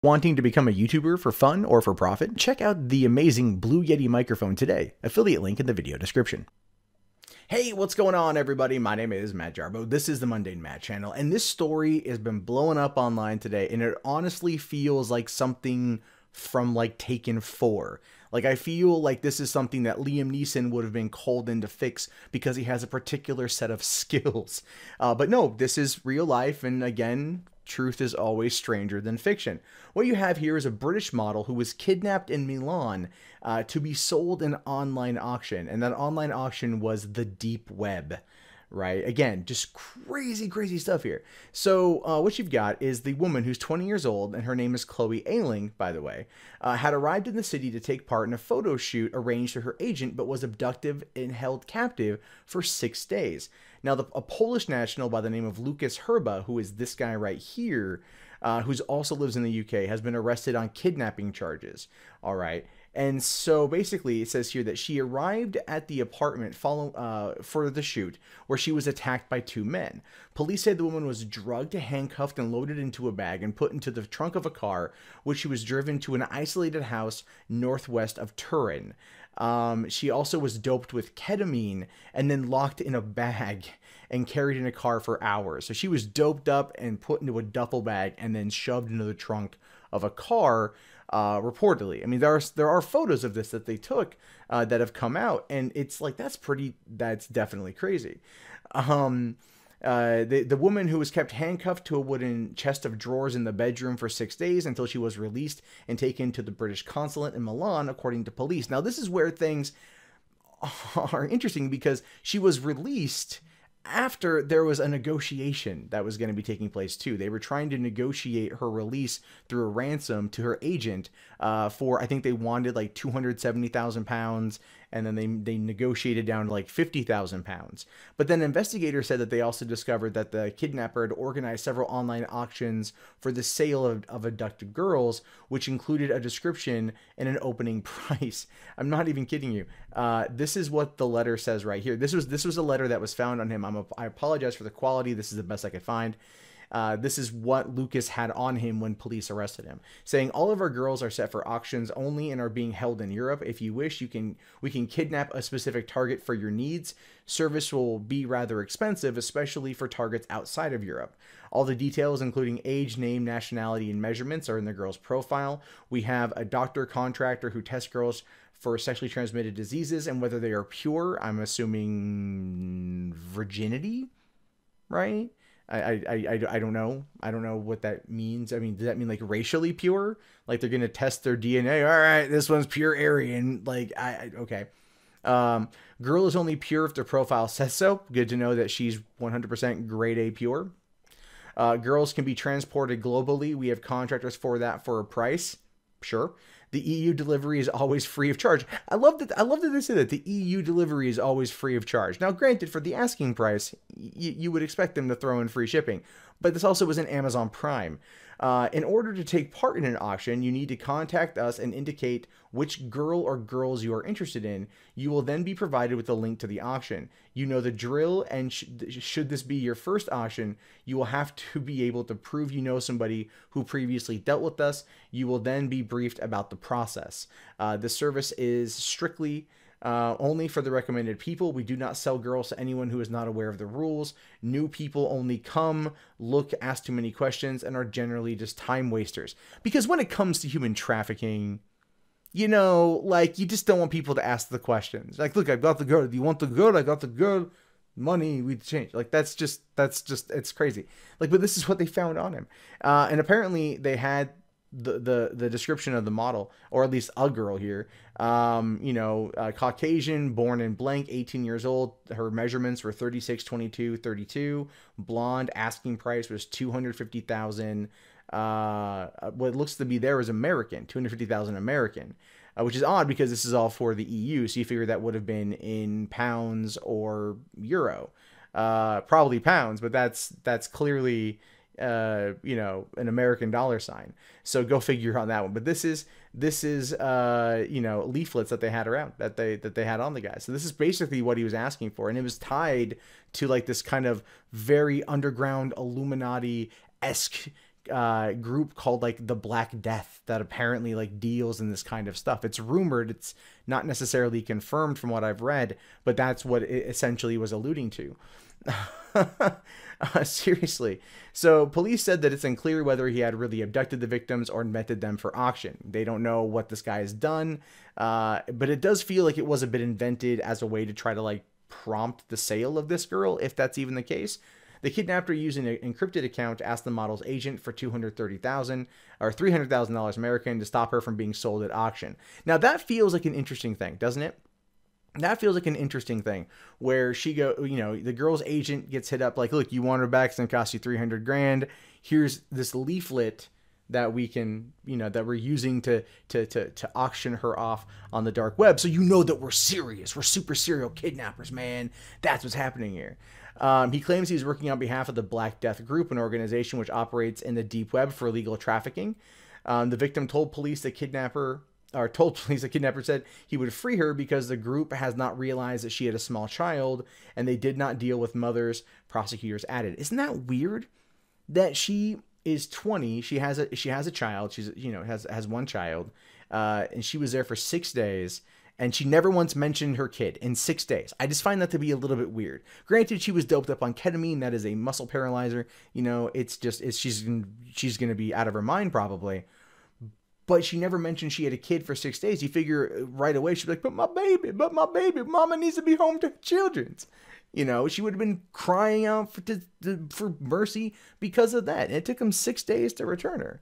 Wanting to become a YouTuber for fun or for profit? Check out the amazing Blue Yeti microphone today. Affiliate link in the video description. Hey, what's going on, everybody? My name is Matt Jarbo. This is the Mundane Matt channel, and this story has been blowing up online today, and it honestly feels like something from like Taken 4. Like, I feel like this is something that Liam Neeson would have been called in to fix because he has a particular set of skills. But no, this is real life, and again, truth is always stranger than fiction. What you have here is a British model who was kidnapped in Milan to be sold in online auction, and that online auction was the deep web. Right? Again, just crazy stuff here. So what you've got is the woman who's 20 years old, and her name is Chloe Ayling, by the way, had arrived in the city to take part in a photo shoot arranged to her agent, but was abducted and held captive for 6 days. Now, a Polish national by the name of Lucas Herba, who is this guy right here, who also lives in the UK, has been arrested on kidnapping charges. All right. And so basically it says here that she arrived at the apartment for the shoot, where she was attacked by 2 men. Police say the woman was drugged, handcuffed, and loaded into a bag and put into the trunk of a car, which she was driven to an isolated house northwest of Turin. She also was doped with ketamine and then locked in a bag and carried in a car for hours. So she was doped up and put into a duffel bag and then shoved into the trunk of a car, reportedly. I mean, there are photos of this that they took that have come out, and it's like, that's definitely crazy. The woman who was kept handcuffed to a wooden chest of drawers in the bedroom for 6 days until she was released and taken to the British consulate in Milan, according to police. Now, this is where things are interesting, because she was released after there was a negotiation that was going to be taking place too. They were trying to negotiate her release through a ransom to her agent for, I think they wanted like £270,000, and then they negotiated down to like £50,000. But then investigators said that they also discovered that the kidnapper had organized several online auctions for the sale of abducted girls, which included a description and an opening price. I'm not even kidding you. This is what the letter says right here. This was a letter that was found on him. I apologize for the quality. This is the best I could find. This is what Lucas had on him when police arrested him, saying, "All of our girls are set for auctions only and are being held in Europe. If you wish, we can kidnap a specific target for your needs. Service will be rather expensive, especially for targets outside of Europe. All the details, including age, name, nationality, and measurements, are in the girl's profile. We have a doctor contractor who tests girls for sexually transmitted diseases and whether they are pure. I'm assuming virginity, right? I don't know. I don't know what that means. I mean, does that mean like racially pure? Like they're going to test their DNA. All right, this one's pure Aryan. Like, okay. Girl is only pure if their profile says so. Good to know that she's 100% grade A pure. Girls can be transported globally. We have contractors for that for a price. Sure. The EU delivery is always free of charge. I love that they say that the EU delivery is always free of charge. Now, granted, for the asking price, you would expect them to throw in free shipping, but this also was an Amazon Prime. In order to take part in an auction, you need to contact us and indicate which girl or girls you are interested in. You will then be provided with a link to the auction. You know the drill, and should this be your first auction, you will have to be able to prove you know somebody who previously dealt with us. You will then be briefed about the process. The service is strictly only for the recommended people. We do not sell girls to anyone who is not aware of the rules. New people only come, look, ask too many questions, and are generally just time wasters. Because when it comes to human trafficking, you know, like, you just don't want people to ask the questions. Like, look, I've got the girl. Do you want the girl? I got the girl. Money, we change. Like, that's just, it's crazy. Like, but this is what they found on him. And apparently they had the description of the model, or at least a girl here, you know, Caucasian, born in blank, 18 years old. Her measurements were 36, 22, 32, blonde. Asking price was 250,000. What looks to be there is American, 250,000 American, which is odd because this is all for the EU. So you figure that would have been in pounds or euro, probably pounds, but that's clearly, you know, an American dollar sign. So go figure on that one. But this is you know, leaflets that they had around, that they had on the guy. So this is basically what he was asking for, and it was tied to like this kind of very underground Illuminati-esque group called like the Black Death that apparently like deals in this kind of stuff. It's rumored, it's not necessarily confirmed from what I've read, but that's what it essentially was alluding to. Seriously. So police said that it's unclear whether he had really abducted the victims or invented them for auction. They don't know what this guy has done, but it does feel like it was a bit invented as a way to try to like prompt the sale of this girl, if that's even the case. The kidnapper used an encrypted account to ask the model's agent for $230,000 or $300,000 American to stop her from being sold at auction. Now that feels like an interesting thing, doesn't it? That feels like an interesting thing where the girl's agent gets hit up like, look, you want her back, it's gonna cost you 300 grand. Here's this leaflet that we can, that we're using to auction her off on the dark web. So that we're serious. We're super serial kidnappers, man. That's what's happening here. He claims he's working on behalf of the Black Death Group, an organization which operates in the deep web for illegal trafficking. The victim told police the kidnapper said he would free her because the group has not realized that she had a small child and they did not deal with mothers, prosecutors added. Isn't that weird that she is 20, she has a child, she's has one child, and she was there for 6 days and she never once mentioned her kid in 6 days. I just find that to be a little bit weird. Granted, she was doped up on ketamine, that is a muscle paralyzer, she's going to be out of her mind probably. But she never mentioned she had a kid for 6 days. You figure right away, she'd be like, but my baby, mama needs to be home to children's. She would have been crying out for mercy because of that. And it took them 6 days to return her.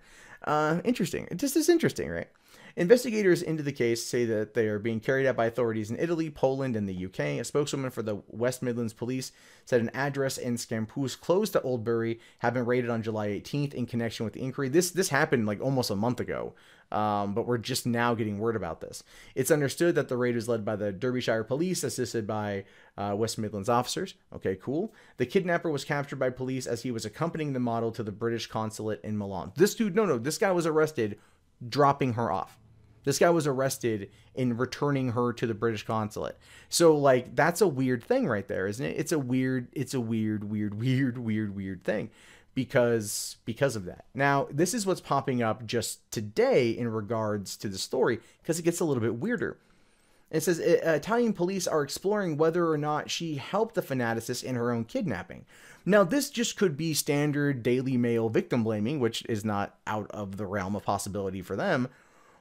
Interesting. It just is interesting, right? Investigators into the case say that they are being carried out by authorities in Italy, Poland, and the UK. A spokeswoman for the West Midlands Police said an address in Scampus close to Oldbury had been raided on July 18th in connection with the inquiry. This happened like almost a month ago, but we're just now getting word about this. It's understood that the raid was led by the Derbyshire Police, assisted by West Midlands officers. Okay, cool. The kidnapper was captured by police as he was accompanying the model to the British consulate in Milan. This guy was arrested dropping her off. This guy was arrested in returning her to the British consulate. So like, that's a weird thing right there, isn't it? It's a weird thing because of that. Now, this is what's popping up just today in regards to the story, because it gets a little bit weirder. It says Italian police are exploring whether or not she helped the fanaticist in her own kidnapping. Now, this just could be standard Daily Mail victim blaming, which is not out of the realm of possibility for them.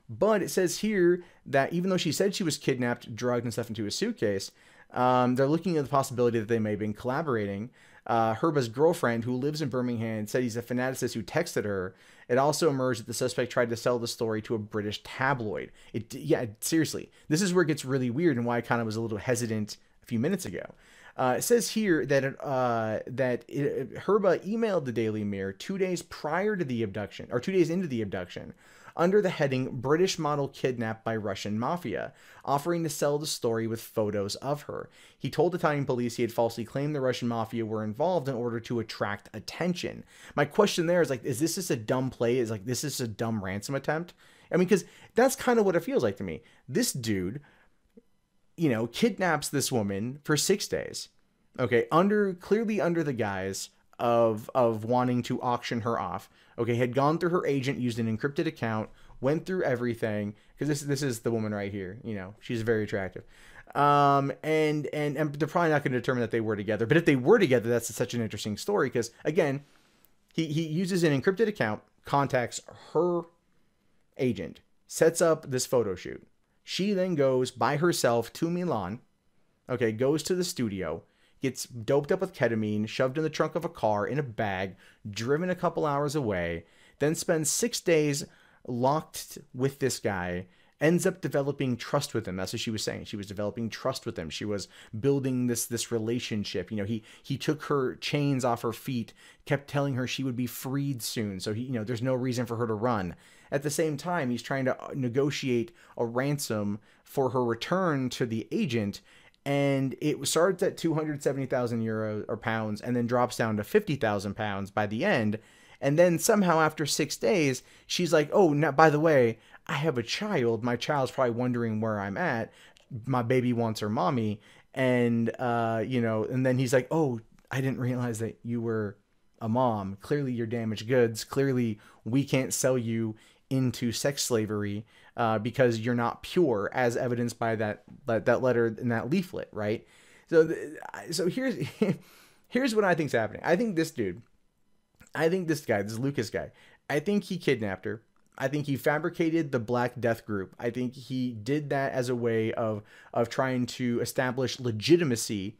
But it says here that even though she said she was kidnapped, drugged, and stuff into a suitcase, they're looking at the possibility that they may have been collaborating. Herba's girlfriend, who lives in Birmingham, said he's a fanaticist who texted her. It also emerged that the suspect tried to sell the story to a British tabloid. Seriously, this is where it gets really weird and why I kind of was a little hesitant a few minutes ago. It says here that Herba emailed the Daily Mirror 2 days prior to the abduction, or 2 days into the abduction, under the heading British Model Kidnapped by Russian Mafia, offering to sell the story with photos of her. He told Italian police he had falsely claimed the Russian Mafia were involved in order to attract attention. My question there is like, is this just a dumb play? Is like, this is a dumb ransom attempt? I mean, because that's kind of what it feels like to me. This dude, kidnaps this woman for 6 days. Okay, clearly under the guise of wanting to auction her off. Okay, had gone through her agent, used an encrypted account, went through everything, because this is the woman right here. She's very attractive. And they're probably not going to determine that they were together. But if they were together, that's such an interesting story, because again, he uses an encrypted account, contacts her agent, sets up this photo shoot. She then goes by herself to Milan. Okay, goes to the studio, gets doped up with ketamine, shoved in the trunk of a car in a bag, driven a couple hours away, then spends 6 days locked with this guy, ends up developing trust with him. That's what she was saying. She was developing trust with him. She was building this relationship. He took her chains off her feet, kept telling her she would be freed soon. So there's no reason for her to run. At the same time, he's trying to negotiate a ransom for her return to the agent. And it starts at 270,000 euros or pounds and then drops down to 50,000 pounds by the end. And then somehow after 6 days, she's like, oh, now, by the way, I have a child. My child's probably wondering where I'm at. My baby wants her mommy. And, and then he's like, oh, I didn't realize that you were a mom. Clearly you're damaged goods. Clearly we can't sell you into sex slavery because you're not pure, as evidenced by that letter in that leaflet, right? So here's what I think's happening. I think this Lucas guy, I think he kidnapped her. I think he fabricated the Black Death group. I think he did that as a way of trying to establish legitimacy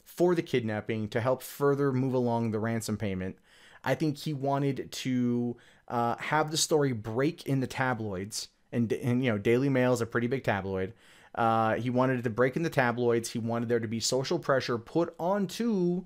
for the kidnapping to help further move along the ransom payment. I think he wanted to have the story break in the tabloids, and you know, Daily Mail is a pretty big tabloid. He wanted it to break in the tabloids. He wanted there to be social pressure put onto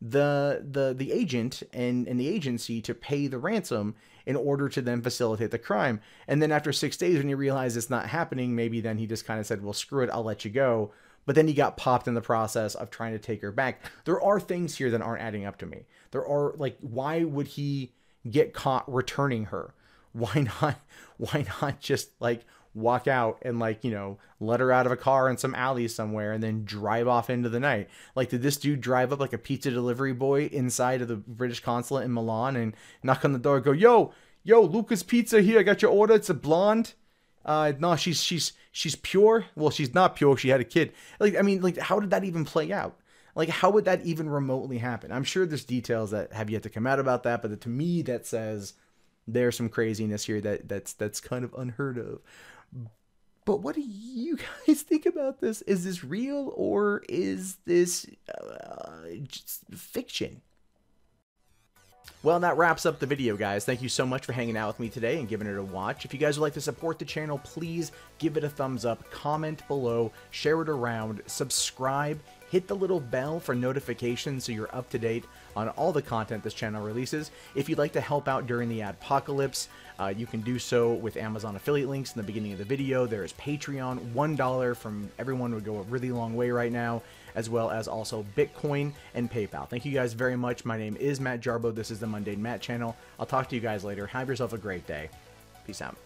the agent and the agency to pay the ransom in order to then facilitate the crime. And then after 6 days, when he realized it's not happening, maybe then he just kind of said, well, screw it, I'll let you go. But then he got popped in the process of trying to take her back. There are things here that aren't adding up to me. There are, like, why would he get caught returning her? Why not just, like, walk out and, like, you know, let her out of a car in some alley somewhere and then drive off into the night? Like, did this dude drive up like a pizza delivery boy inside of the British consulate in Milan and knock on the door and go, yo, Lucas Pizza here, I got your order, it's a blonde? No, she's pure. Well, she's not pure, she had a kid. Like, I mean, like, how did that even play out? Like, how would that even remotely happen? I'm sure there's details that have yet to come out about that, but to me, that says there's some craziness here that's kind of unheard of. But what do you guys think about this? Is this real, or is this just fiction? Well, that wraps up the video, guys. Thank you so much for hanging out with me today and giving it a watch. If you guys would like to support the channel, please give it a thumbs up, comment below, share it around, subscribe, hit the little bell for notifications so you're up to date on all the content this channel releases. If you'd like to help out during the adpocalypse, you can do so with Amazon affiliate links in the beginning of the video. There is Patreon. $1 from everyone would go a really long way right now, as well as also Bitcoin and PayPal. Thank you guys very much. My name is Matt Jarbo. This is the Mundane Matt channel. I'll talk to you guys later. Have yourself a great day. Peace out.